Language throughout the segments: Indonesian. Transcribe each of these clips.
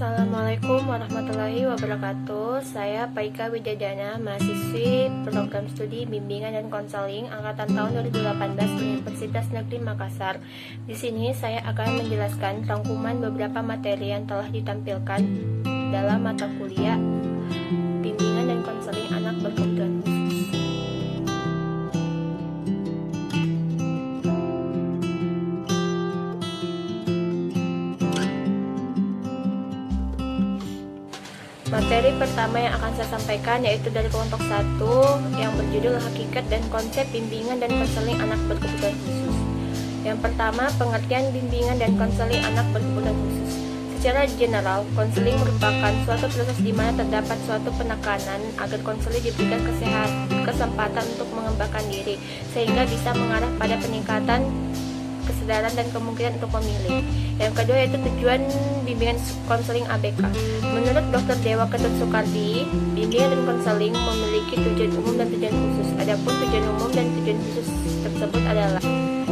Assalamualaikum warahmatullahi wabarakatuh. Saya Paika Wijadana, mahasiswi program studi bimbingan dan konseling angkatan tahun 2018 Universitas Negeri Makassar. Di sini saya akan menjelaskan rangkuman beberapa materi yang telah ditampilkan dalam mata kuliah bimbingan dan konseling anak berkebutuhan khusus. Materi pertama yang akan saya sampaikan yaitu dari kelompok 1 yang berjudul Hakikat dan Konsep Bimbingan dan Konseling Anak Berkebutuhan Khusus. Yang pertama, pengertian bimbingan dan konseling anak berkebutuhan khusus. Secara general, konseling merupakan suatu proses di mana terdapat suatu penekanan agar konseling diberikan kesempatan untuk mengembangkan diri sehingga bisa mengarah pada peningkatan kesadaran dan kemungkinan untuk memilih. Yang kedua yaitu tujuan bimbingan konseling ABK. Menurut Dr. Dewa Ketut Soekardi, bimbingan dan konseling memiliki tujuan umum dan tujuan khusus. Adapun tujuan umum dan tujuan khusus tersebut adalah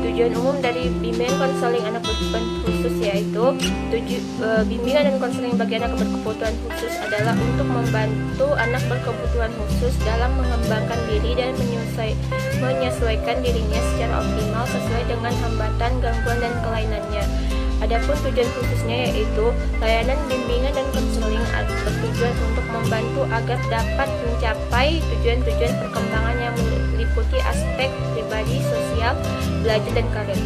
tujuan umum dari bimbingan konseling anak berkebutuhan khusus yaitu bimbingan dan konseling bagi anak berkebutuhan khusus adalah untuk membantu anak berkebutuhan khusus dalam mengembangkan diri dan menyesuaikan dirinya secara optimal sesuai dengan hambatan, gangguan, dan kelainannya. Adapun tujuan khususnya yaitu layanan bimbingan dan konseling bertujuan untuk membantu agar dapat mencapai tujuan-tujuan perkembangan yang meliputi aspek pribadi, sosial, belajar, dan karir.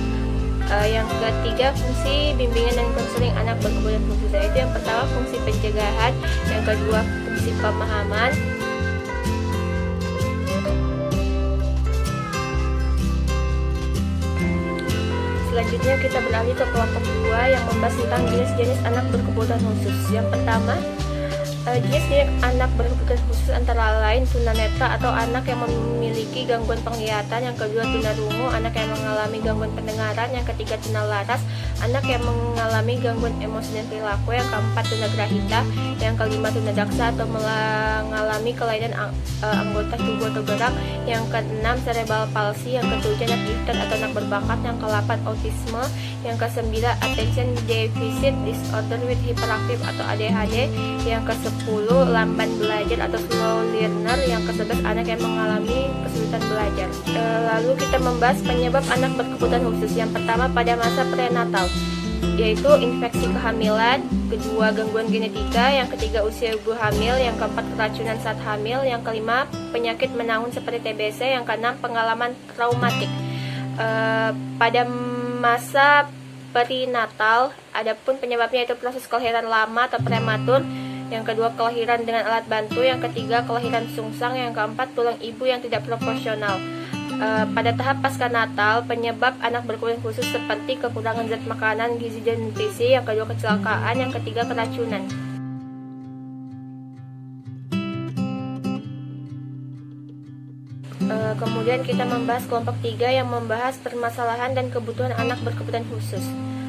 Yang ketiga, fungsi bimbingan dan konseling anak berkebutuhan khusus yaitu yang pertama fungsi pencegahan, yang kedua fungsi pemahaman, selanjutnya kita beralih ke kelompok 2 yang membahas tentang jenis-jenis anak berkebutuhan khusus. Yang pertama, jenis-jenis anak berkebutuhan khusus antara lain tunanetra atau anak yang memiliki gangguan penglihatan, yang kedua tunarungu, anak yang mengalami gangguan pendengaran, yang ketiga tunalaras, anak yang mengalami gangguan emosi dan perilaku, yang keempat tunagrahita, yang kelima tunadaksa atau mengalami kelainan anggota tubuh atau gerak, yang keenam cerebral palsy, yang ketujuh anak gifted atau anak berbakat, yang ke-8 autisme, yang ke-9 attention deficit disorder with hyperactive atau ADHD, yang ke-10 lamban belajar atau slow learner, yang ke-11 anak yang mengalami kesulitan belajar. Lalu kita membahas penyebab anak berkebutuhan khusus. Yang pertama pada masa prenatal yaitu infeksi kehamilan, kedua gangguan genetika, yang ketiga usia ibu hamil, yang keempat keracunan saat hamil, yang kelima penyakit menahun seperti TBC, yang keenam pengalaman traumatik. Pada masa perinatal, adapun penyebabnya itu proses kelahiran lama atau prematur, yang kedua kelahiran dengan alat bantu, yang ketiga kelahiran sungsang, yang keempat tulang ibu yang tidak proporsional. Pada tahap pasca natal, penyebab anak berkebutuhan khusus seperti kekurangan zat makanan, gizi, dan nutrisi, yang kedua kecelakaan, yang ketiga keracunan. Kemudian kita membahas kelompok 3 yang membahas permasalahan dan kebutuhan anak berkebutuhan khusus.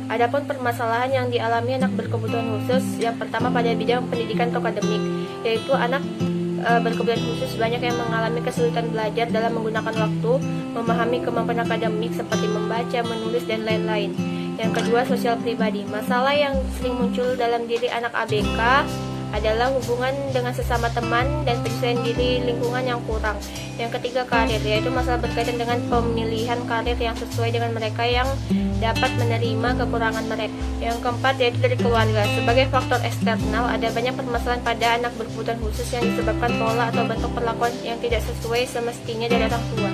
Adapun permasalahan yang dialami anak berkebutuhan khusus, yang pertama pada bidang pendidikan atau akademik, yaitu anak berkebutuhan khusus banyak yang mengalami kesulitan belajar dalam menggunakan waktu, memahami kemampuan akademik seperti membaca, menulis, dan lain-lain. Yang kedua, sosial pribadi. Masalah yang sering muncul dalam diri anak ABK adalah hubungan dengan sesama teman dan penyesuaian diri lingkungan yang kurang. Yang ketiga, karir, yaitu masalah berkaitan dengan pemilihan karir yang sesuai dengan mereka yang dapat menerima kekurangan mereka. Yang keempat, yaitu dari keluarga. Sebagai faktor eksternal, ada banyak permasalahan pada anak berkebutuhan khusus yang disebabkan pola atau bentuk perlakuan yang tidak sesuai semestinya dari orang tua.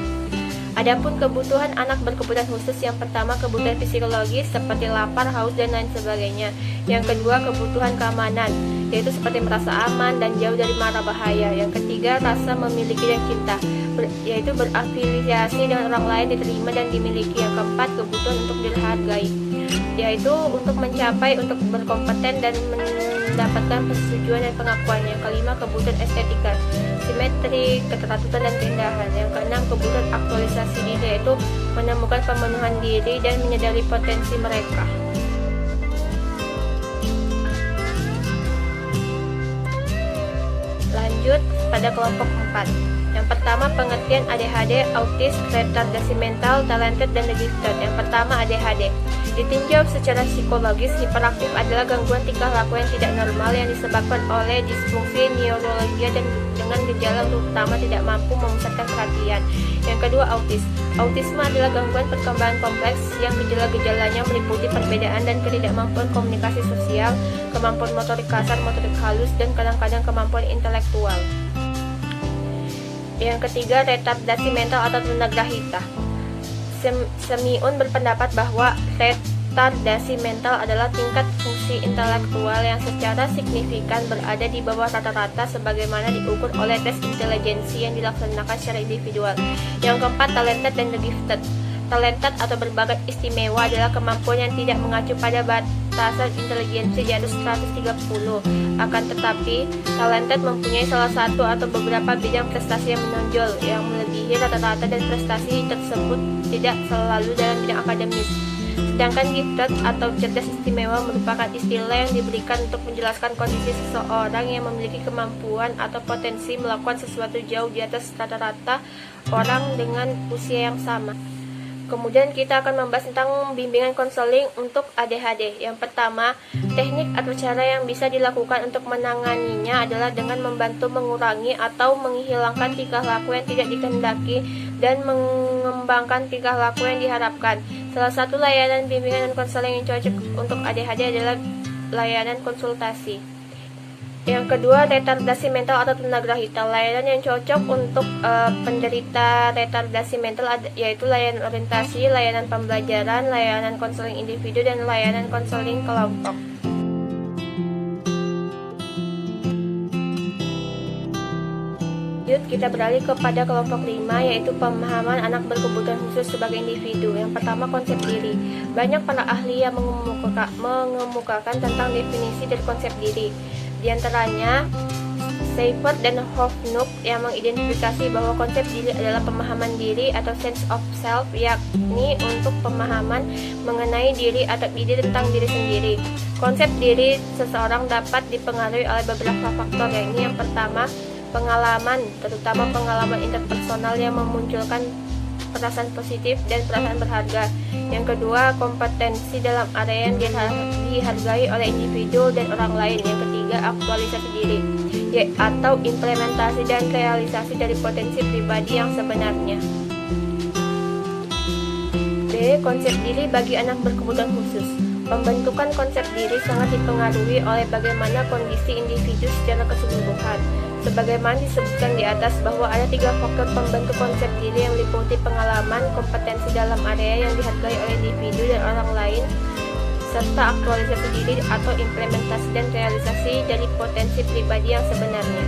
Adapun kebutuhan anak berkebutuhan khusus, yang pertama kebutuhan fisiologis seperti lapar, haus, dan lain sebagainya. Yang kedua, kebutuhan keamanan, yaitu seperti merasa aman dan jauh dari mara bahaya. Yang ketiga, rasa memiliki dan cinta, yaitu berafiliasi dengan orang lain, diterima dan dimiliki. Yang keempat, kebutuhan untuk dihargai, yaitu untuk mencapai, untuk berkompeten dan mendapatkan persetujuan dan pengakuan. Yang kelima, kebutuhan estetika, simetri, keteraturan, dan keindahan. Yang keenam, kebutuhan aktualisasi diri, yaitu menemukan pemenuhan diri dan menyadari potensi mereka. Lanjut pada kelompok 4. Yang pertama, pengertian ADHD, autis, retardasi mental, talented, dan gifted. Yang pertama, ADHD. Ditinjau secara psikologis, hiperaktif adalah gangguan tingkah laku yang tidak normal yang disebabkan oleh disfungsi neurologi dan dengan gejala utama tidak mampu memusatkan perhatian. Yang kedua, autis. Autisme adalah gangguan perkembangan kompleks yang gejala-gejalanya meliputi perbedaan dan ketidakmampuan komunikasi sosial, kemampuan motorik kasar, motorik halus, dan kadang-kadang kemampuan intelektual. Yang ketiga, retardasi mental atau tunagrahita. Semiun berpendapat bahwa retardasi mental adalah tingkat fungsi intelektual yang secara signifikan berada di bawah rata-rata sebagaimana diukur oleh tes intelijensi yang dilaksanakan secara individual. Yang keempat, talented dan the gifted. Talented atau berbakat istimewa adalah kemampuan yang tidak mengacu pada batasan intelijensi di atas 130. Akan tetapi, talented mempunyai salah satu atau beberapa bidang prestasi yang menonjol yang melebihi rata-rata, dan prestasi tersebut tidak selalu dalam bidang akademis. Sedangkan gifted atau cerdas istimewa merupakan istilah yang diberikan untuk menjelaskan kondisi seseorang yang memiliki kemampuan atau potensi melakukan sesuatu jauh di atas rata-rata orang dengan usia yang sama. Kemudian kita akan membahas tentang bimbingan konseling untuk ADHD. Yang pertama, teknik atau cara yang bisa dilakukan untuk menanganinya adalah dengan membantu mengurangi atau menghilangkan tingkah laku yang tidak dikehendaki dan mengembangkan tingkah laku yang diharapkan. Salah satu layanan bimbingan dan konseling yang cocok untuk ADHD adalah layanan konsultasi. Yang kedua, retardasi mental atau tunagrahita. Layanan yang cocok untuk penderita retardasi mental yaitu layanan orientasi, layanan pembelajaran, layanan konseling individu, dan layanan konseling kelompok. Kita beralih kepada kelompok 5, yaitu pemahaman anak berkebutuhan khusus sebagai individu. Yang pertama, konsep diri. Banyak para ahli yang mengemukakan tentang definisi dari konsep diri. Di antaranya, Seifert dan Hofnuck yang mengidentifikasi bahwa konsep diri adalah pemahaman diri atau sense of self, yakni untuk pemahaman mengenai diri atau ide tentang diri sendiri. Konsep diri seseorang dapat dipengaruhi oleh beberapa faktor, yakni yang pertama, pengalaman, terutama pengalaman interpersonal yang memunculkan perasaan positif dan perasaan berharga. Yang kedua, kompetensi dalam area yang dihargai oleh individu dan orang lain. Yang ketiga, aktualisasi diri, atau implementasi dan realisasi dari potensi pribadi yang sebenarnya. B. Konsep diri bagi anak berkebutuhan khusus. Pembentukan konsep diri sangat dipengaruhi oleh bagaimana kondisi individu secara keseluruhan. Sebagaimana disebutkan di atas bahwa ada 3 faktor pembentuk konsep diri yang meliputi pengalaman, kompetensi dalam area yang dihargai oleh individu dan orang lain, serta aktualisasi diri atau implementasi dan realisasi dari potensi pribadi yang sebenarnya.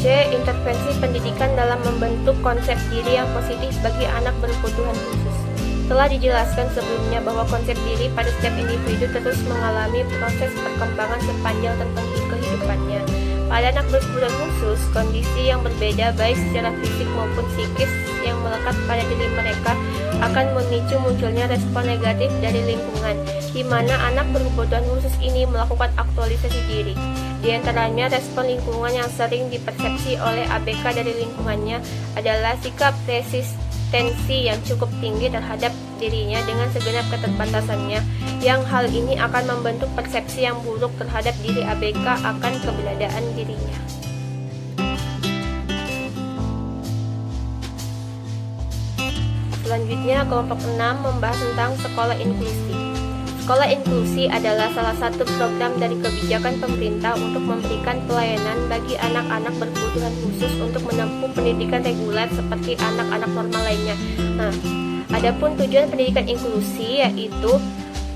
C. Intervensi pendidikan dalam membentuk konsep diri yang positif bagi anak berkebutuhan khusus. Telah dijelaskan sebelumnya bahwa konsep diri pada setiap individu terus mengalami proses perkembangan sepanjang tentang kehidupannya. Pada anak berkebutuhan khusus, kondisi yang berbeda baik secara fisik maupun psikis yang melekat pada diri mereka akan memicu munculnya respon negatif dari lingkungan, di mana anak berkebutuhan khusus ini melakukan aktualisasi diri. Di antaranya, respon lingkungan yang sering dipersepsi oleh ABK dari lingkungannya adalah sikap resistensi yang cukup tinggi terhadap dirinya dengan segenap keterbatasannya, yang hal ini akan membentuk persepsi yang buruk terhadap diri ABK akan keberadaan dirinya. Selanjutnya, kelompok 6 membahas tentang sekolah inklusi. Sekolah inklusi adalah salah satu program dari kebijakan pemerintah untuk memberikan pelayanan bagi anak-anak berkebutuhan khusus untuk menempuh pendidikan reguler seperti anak-anak normal lainnya. Nah, adapun tujuan pendidikan inklusi yaitu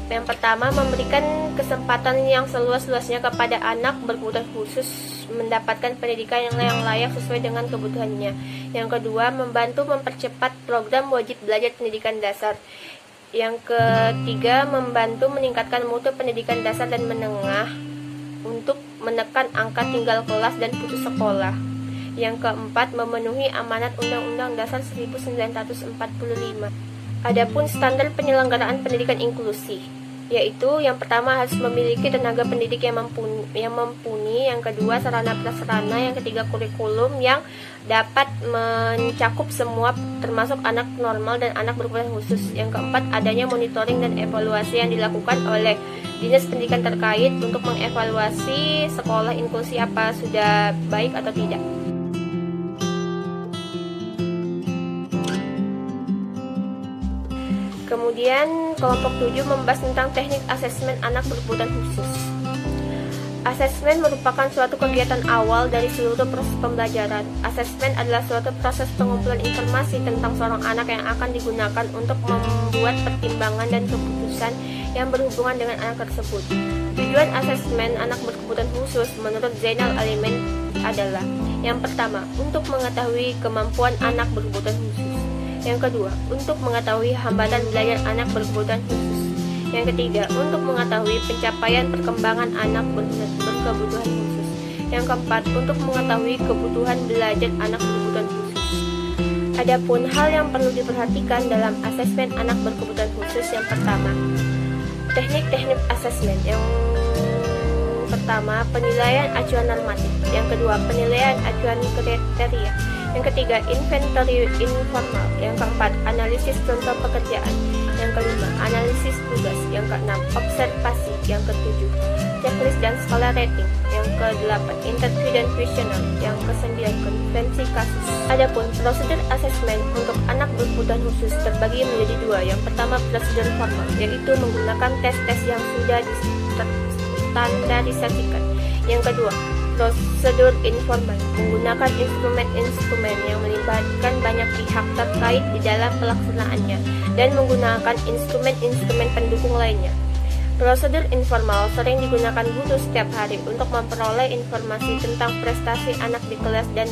yang pertama, memberikan kesempatan yang seluas-luasnya kepada anak berkebutuhan khusus mendapatkan pendidikan yang layak sesuai dengan kebutuhannya. Yang kedua, membantu mempercepat program wajib belajar pendidikan dasar. Yang ketiga, membantu meningkatkan mutu pendidikan dasar dan menengah untuk menekan angka tinggal kelas dan putus sekolah. Yang keempat, memenuhi amanat Undang-Undang Dasar 1945. Adapun standar penyelenggaraan pendidikan inklusi. yaitu yang pertama harus memiliki tenaga pendidik yang mumpuni, yang kedua sarana prasarana, yang ketiga kurikulum yang dapat mencakup semua termasuk anak normal dan anak berkebutuhan khusus, yang keempat adanya monitoring dan evaluasi yang dilakukan oleh dinas pendidikan terkait untuk mengevaluasi sekolah inklusi apa sudah baik atau tidak. Kemudian kelompok 7 membahas tentang teknik asesmen anak berkebutuhan khusus. Asesmen merupakan suatu kegiatan awal dari seluruh proses pembelajaran. Asesmen adalah suatu proses pengumpulan informasi tentang seorang anak yang akan digunakan untuk membuat pertimbangan dan keputusan yang berhubungan dengan anak tersebut. Tujuan asesmen anak berkebutuhan khusus menurut Zainal Alimin adalah: yang pertama, untuk mengetahui kemampuan anak berkebutuhan khusus. Yang kedua, untuk mengetahui hambatan belajar anak berkebutuhan khusus. Yang ketiga, untuk mengetahui pencapaian perkembangan anak berkebutuhan khusus. Yang keempat, untuk mengetahui kebutuhan belajar anak berkebutuhan khusus. Adapun hal yang perlu diperhatikan dalam asesmen anak berkebutuhan khusus, yang pertama, teknik-teknik asesmen. Yang pertama, penilaian acuan normatif. Yang kedua, penilaian acuan kriteria. Yang ketiga, inventory informal. Yang keempat, analisis contoh pekerjaan. Yang kelima, analisis tugas. Yang keenam, observasi. Yang ketujuh, checklist dan skala rating. Yang kedelapan, interview dan kuesioner. Yang kesembilan, konferensi kasus. Adapun prosedur asesmen untuk anak berkebutuhan khusus terbagi menjadi dua. Yang pertama, prosedur formal, yaitu menggunakan tes-tes yang sudah distandarisasikan. Yang kedua, prosedur informal, menggunakan instrumen-instrumen yang melibatkan banyak pihak terkait di dalam pelaksanaannya dan menggunakan instrumen-instrumen pendukung lainnya. Prosedur informal sering digunakan guru setiap hari untuk memperoleh informasi tentang prestasi anak di kelas dan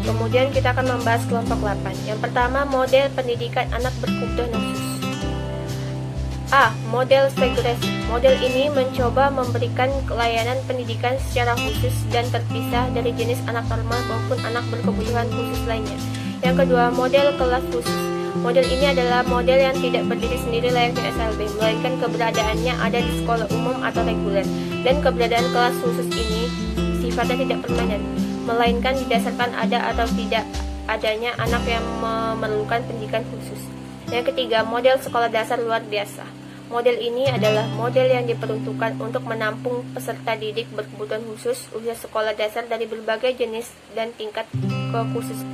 kemudian kita akan membahas kelompok 8. Yang pertama, model pendidikan anak berkebutuhan khusus. A. Model segresi. Model ini mencoba memberikan layanan pendidikan secara khusus dan terpisah dari jenis anak normal maupun anak berkebutuhan khusus lainnya. Yang kedua, model kelas khusus. Model ini adalah model yang tidak berdiri sendiri layaknya SLB, melainkan keberadaannya ada di sekolah umum atau reguler, dan keberadaan kelas khusus ini sifatnya tidak permanen, melainkan didasarkan ada atau tidak adanya anak yang memerlukan pendidikan khusus. Yang ketiga, model sekolah dasar luar biasa. Model ini adalah model yang diperuntukkan untuk menampung peserta didik berkebutuhan khusus usia sekolah dasar dari berbagai jenis dan tingkat kekhususan.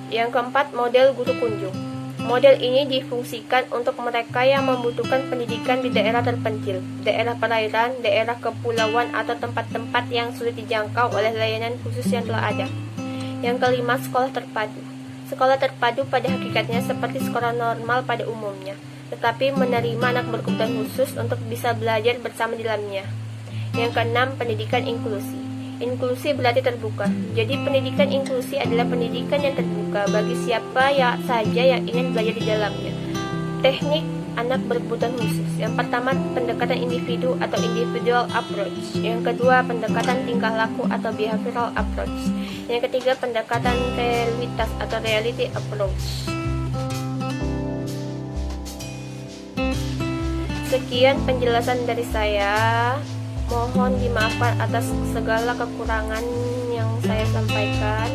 Yang keempat, model guru kunjung. Model ini difungsikan untuk mereka yang membutuhkan pendidikan di daerah terpencil, daerah perairan, daerah kepulauan, atau tempat-tempat yang sulit dijangkau oleh layanan khusus yang telah ada. Yang kelima, sekolah terpadu. Sekolah terpadu pada hakikatnya seperti sekolah normal pada umumnya, tetapi menerima anak berkebutuhan khusus untuk bisa belajar bersama di dalamnya. Yang keenam, pendidikan inklusi. Inklusi berarti terbuka. Jadi pendidikan inklusi adalah pendidikan yang terbuka bagi siapa saja yang ingin belajar di dalamnya. Teknik anak berkebutuhan khusus. Yang pertama, pendekatan individu atau individual approach. Yang kedua, pendekatan tingkah laku atau behavioral approach. Yang ketiga, pendekatan realitas atau reality approach. Sekian penjelasan dari saya. Mohon dimaafkan atas segala kekurangan yang saya sampaikan.